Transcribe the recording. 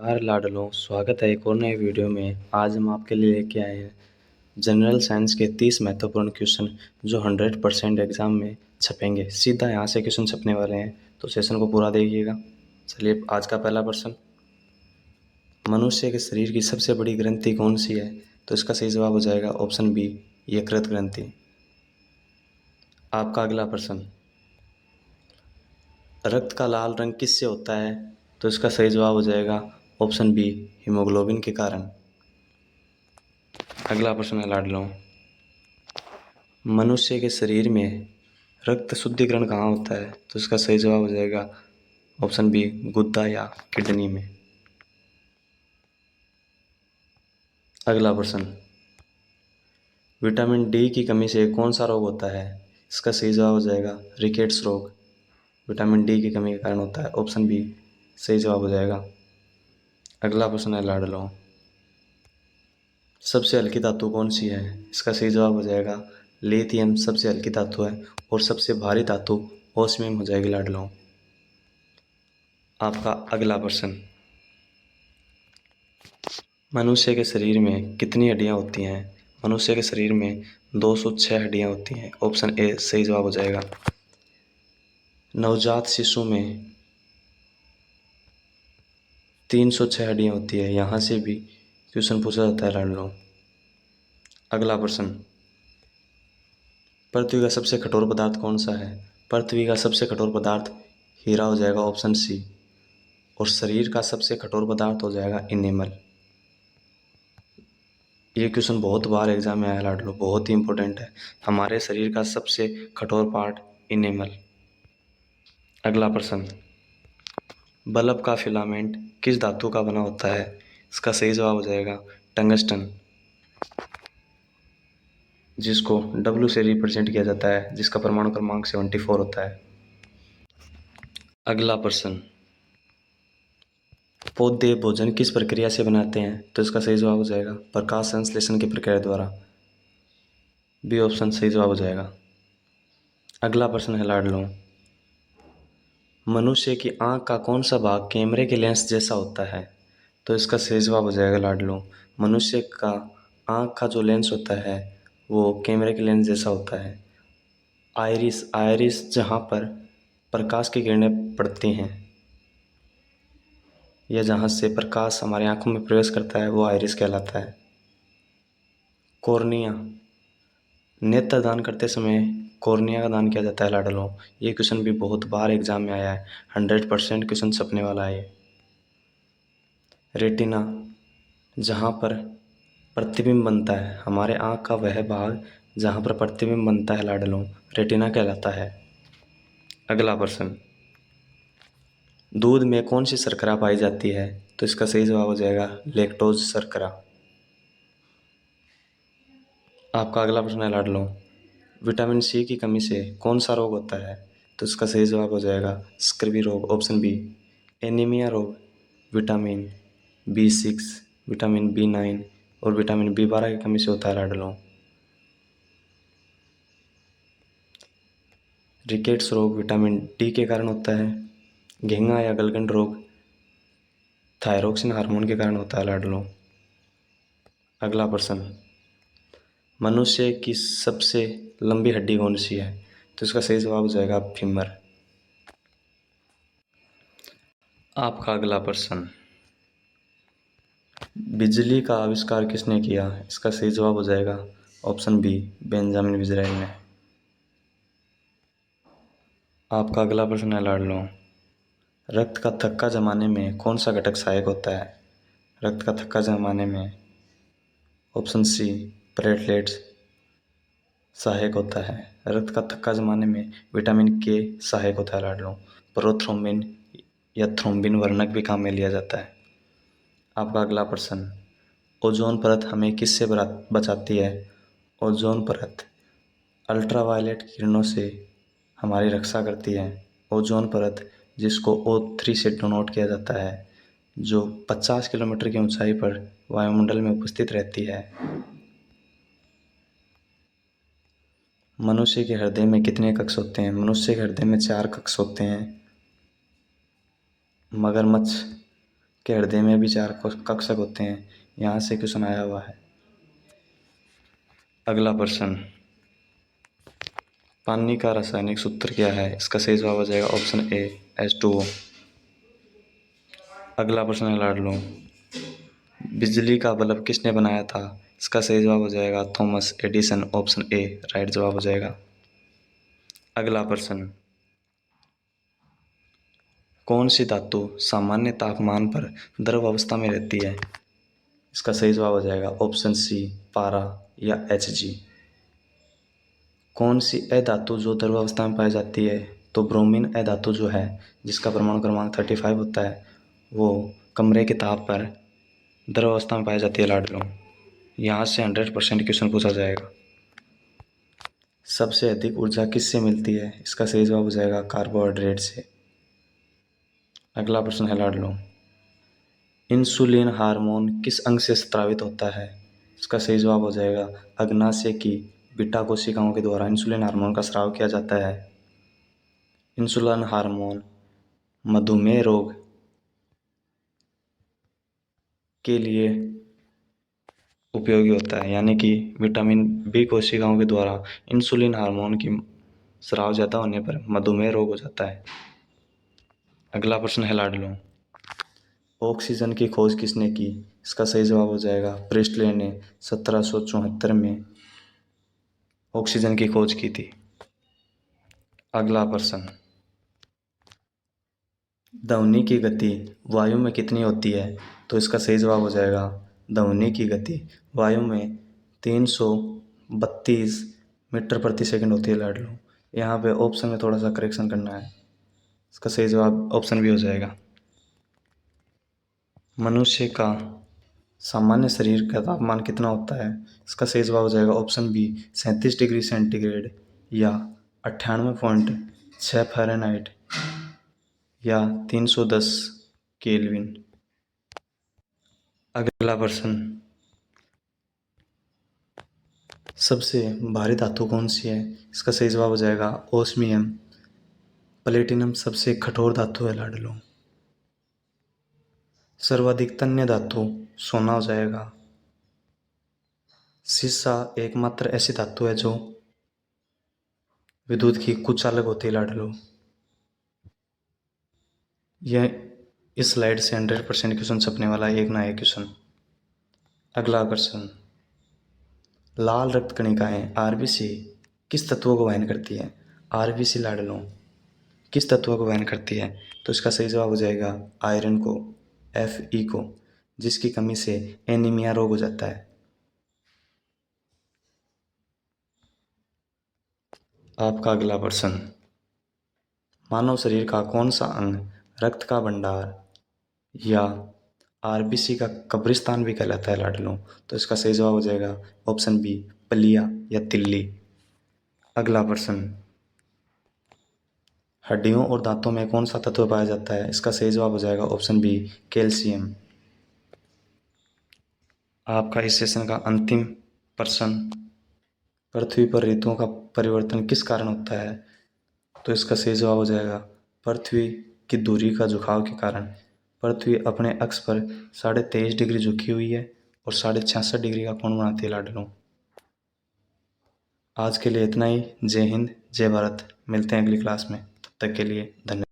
नमस्कार लाडलों, स्वागत है एक और नए वीडियो में। आज हम आपके लिए लेके आए हैं जनरल साइंस के 30 महत्वपूर्ण क्वेश्चन जो 100% एग्जाम में छपेंगे। सीधा यहाँ से क्वेश्चन छपने वाले हैं, तो सेशन को पूरा देखिएगा। चलिए, आज का पहला प्रश्न, मनुष्य के शरीर की सबसे बड़ी ग्रंथि कौन सी है? तो इसका सही जवाब हो जाएगा ऑप्शन बी, यकृत ग्रंथि। आपका अगला प्रश्न, रक्त का लाल रंग किससे होता है? तो इसका सही जवाब हो जाएगा ऑप्शन बी, हीमोग्लोबिन के कारण। अगला प्रश्न है लाडलों, मनुष्य के शरीर में रक्त शुद्धिकरण कहाँ होता है? तो इसका सही जवाब हो जाएगा ऑप्शन बी, गुद्दा या किडनी में। अगला प्रश्न, विटामिन डी की कमी से कौन सा रोग होता है? इसका सही जवाब हो जाएगा रिकेट्स रोग। विटामिन डी की कमी के कारण होता है, ऑप्शन बी सही जवाब हो जाएगा। अगला प्रश्न है लाडलों, सबसे हल्की धातु कौन सी है? इसका सही जवाब हो जाएगा लिथियम सबसे हल्की धातु है, और सबसे भारी धातु ओस्मियम हो जाएगी लाडलों। आपका अगला प्रश्न, मनुष्य के शरीर में कितनी हड्डियां होती हैं? मनुष्य के शरीर में 206 हड्डियां होती हैं, ऑप्शन ए सही जवाब हो जाएगा। नवजात शिशु में 306 हड्डियां होती है, यहाँ से भी क्वेश्चन पूछा जाता है लाडलों। अगला प्रश्न, पृथ्वी का सबसे कठोर पदार्थ कौन सा है? पृथ्वी का सबसे कठोर पदार्थ हीरा हो जाएगा, ऑप्शन सी। और शरीर का सबसे कठोर पदार्थ हो जाएगा इनेमल। ये क्वेश्चन बहुत बार एग्जाम में आया लाडलो, बहुत ही इंपॉर्टेंट है। हमारे शरीर का सबसे कठोर पार्ट इनेमल। अगला प्रश्न, बल्ब का फिलामेंट किस धातु का बना होता है? इसका सही जवाब हो जाएगा टंगस्टन, जिसको W से रिप्रेजेंट किया जाता है, जिसका परमाणु क्रमांक 74 होता है। अगला प्रश्न, पौधे भोजन किस प्रक्रिया से बनाते हैं? तो इसका सही जवाब हो जाएगा प्रकाश संश्लेषण की प्रक्रिया द्वारा, बी ऑप्शन सही जवाब हो जाएगा। अगला प्रश्न है लाडलों, मनुष्य की आंख का कौन सा भाग कैमरे के लेंस जैसा होता है? तो इसका सही जवाब हो जाएगा लाडलों, मनुष्य का आंख का जो लेंस होता है वो कैमरे के लेंस जैसा होता है। आइरिस, आइरिस जहाँ पर प्रकाश की किरणें पड़ती हैं या जहाँ से प्रकाश हमारी आंखों में प्रवेश करता है, वो आइरिस कहलाता है। कॉर्निया, नेत्र दान करते समय कॉर्निया का दान किया जाता है लाडलों। ये क्वेश्चन भी बहुत बार एग्जाम में आया है, 100% क्वेश्चन छपने वाला है ये। रेटिना, जहाँ पर प्रतिबिंब बनता है, हमारे आँख का वह भाग जहाँ पर प्रतिबिंब बनता है लाडलों, रेटिना कहलाता है। अगला प्रश्न, दूध में कौन सी शर्करा पाई जाती है? तो इसका सही जवाब हो जाएगा लैक्टोज शर्करा। आपका अगला प्रश्न है लाडलों, विटामिन सी की कमी से कौन सा रोग होता है? तो इसका सही जवाब हो जाएगा स्कर्वी रोग, ऑप्शन बी। एनीमिया रोग विटामिन B6, विटामिन B9 और विटामिन B12 की कमी से होता है लाडलों। रिकेट्स रोग विटामिन डी के कारण होता है। घेंगा या गलगंड रोग थायरोक्सिन हार्मोन के कारण होता है लाडलों। अगला प्रश्न, मनुष्य की सबसे लंबी हड्डी कौन सी है? तो इसका सही जवाब हो जाएगा फीमर। आपका अगला प्रश्न, बिजली का आविष्कार किसने किया? इसका सही जवाब हो जाएगा ऑप्शन बी, बेंजामिन डिज़राइल ने। आपका अगला प्रश्न है लाडलों, रक्त का थक्का जमाने में कौन सा घटक सहायक होता है? रक्त का थक्का जमाने में ऑप्शन सी, प्लेटलेट्स सहायक होता है। रक्त का थक्का जमाने में विटामिन के सहायक होता है लाडलों। प्रोथ्रोम्बिन या थ्रोम्बिन वर्णक भी काम में लिया जाता है। आपका अगला प्रश्न, ओजोन परत हमें किससे बचाती है? ओजोन परत अल्ट्रावायलेट किरणों से हमारी रक्षा करती है। ओजोन परत, जिसको O3 से डिनोट किया जाता है, जो 50 किलोमीटर की ऊंचाई पर वायुमंडल में उपस्थित रहती है। मनुष्य के हृदय में कितने कक्ष होते हैं? मनुष्य के हृदय में 4 कक्ष होते हैं। मगरमच्छ के हृदय में भी 4 कक्षक होते हैं। यहाँ से क्वेश्चन आया हुआ है। अगला प्रश्न, पानी का रासायनिक सूत्र क्या है? इसका सही जवाब हो जाएगा ऑप्शन ए H2O। अगला प्रश्न है लाडलो, बिजली का बल्ब किसने बनाया था? इसका सही जवाब हो जाएगा Thomas Edison, option A right जवाब हो जाएगा। अगला प्रश्न, कौन सी धातु सामान्य तापमान पर द्रव अवस्था में रहती है? इसका सही जवाब हो जाएगा ऑप्शन सी पारा या Hg। कौन सी अधातु जो द्रव अवस्था में पाई जाती है? तो ब्रोमीन अधातु जो है, जिसका परमाणु क्रमांक 35 होता है, वो कमरे के ताप पर द्रव अवस्था में पाई जाती है लाडलो। यहाँ से 100% क्वेश्चन पूछा जाएगा। सबसे अधिक ऊर्जा किससे मिलती है? इसका सही जवाब हो जाएगा कार्बोहाइड्रेट से। अगला प्रश्न है लाडलो, इंसुलिन हार्मोन किस अंग से स्रावित होता है? इसका सही जवाब हो जाएगा अग्नाशय की बीटा कोशिकाओं के द्वारा इंसुलिन हार्मोन का स्राव किया जाता है। इंसुलिन हार्मोन मधुमेह रोग के लिए उपयोगी होता है, यानी कि विटामिन बी कोशिकाओं के द्वारा इंसुलिन हार्मोन की स्राव ज़्यादा होने पर मधुमेह रोग हो जाता है। अगला प्रश्न है लाडलो, ऑक्सीजन की खोज किसने की? इसका सही जवाब हो जाएगा प्रिस्टले ने 1774 में ऑक्सीजन की खोज की थी। अगला प्रश्न, ध्वनि की गति वायु में कितनी होती है? तो इसका सही जवाब हो जाएगा ध्वनि की गति वायु में 332 मीटर प्रति सेकंड होती है लाडलो। यहाँ पे ऑप्शन में थोड़ा सा करेक्शन करना है, इसका सही जवाब ऑप्शन बी हो जाएगा। मनुष्य का सामान्य शरीर का तापमान कितना होता है? इसका सही जवाब हो जाएगा ऑप्शन बी 37 डिग्री सेंटीग्रेड या 98.6 फ़ारेनहाइट या 310 केल्विन। अगला प्रश्न, सबसे भारी धातु कौन सी है? इसका सही जवाब हो जाएगा ओस्मियम। प्लेटिनम सबसे कठोर धातु है लाडलो। सर्वाधिक तन्य धातु सोना हो जाएगा। सीसा एकमात्र ऐसी धातु है जो विद्युत की कुचालक होती है लाडलो। यह इस स्लाइड से 100% क्वेश्चन छपने वाला है, एक ना एक क्वेश्चन। अगला प्रश्न, लाल रक्त कणिकाएं आरबीसी किस तत्वों को वहन करती है? आरबीसी लाडलो किस तत्व को वहन करती है? तो इसका सही जवाब हो जाएगा आयरन को, Fe को, जिसकी कमी से एनीमिया रोग हो जाता है। आपका अगला प्रश्न, मानव शरीर का कौन सा अंग रक्त का भंडार या आरबीसी का कब्रिस्तान भी कहलाता है लाडलो? तो इसका सही जवाब हो जाएगा ऑप्शन बी पलिया या तिल्ली। अगला प्रश्न, हड्डियों और दांतों में कौन सा तत्व पाया जाता है? इसका सही जवाब हो जाएगा ऑप्शन बी कैल्शियम। आपका इस सेशन का अंतिम प्रश्न, पृथ्वी पर ऋतुओं का परिवर्तन किस कारण होता है? तो इसका सही जवाब हो जाएगा पृथ्वी की दूरी का झुकाव के कारण। पृथ्वी अपने अक्ष पर 23.5 डिग्री झुकी हुई है और 66.5 डिग्री का कोण बनाती है लाडलो। आज के लिए इतना ही। जय हिंद, जय भारत। मिलते हैं अगली क्लास में, तब तक के लिए धन्यवाद।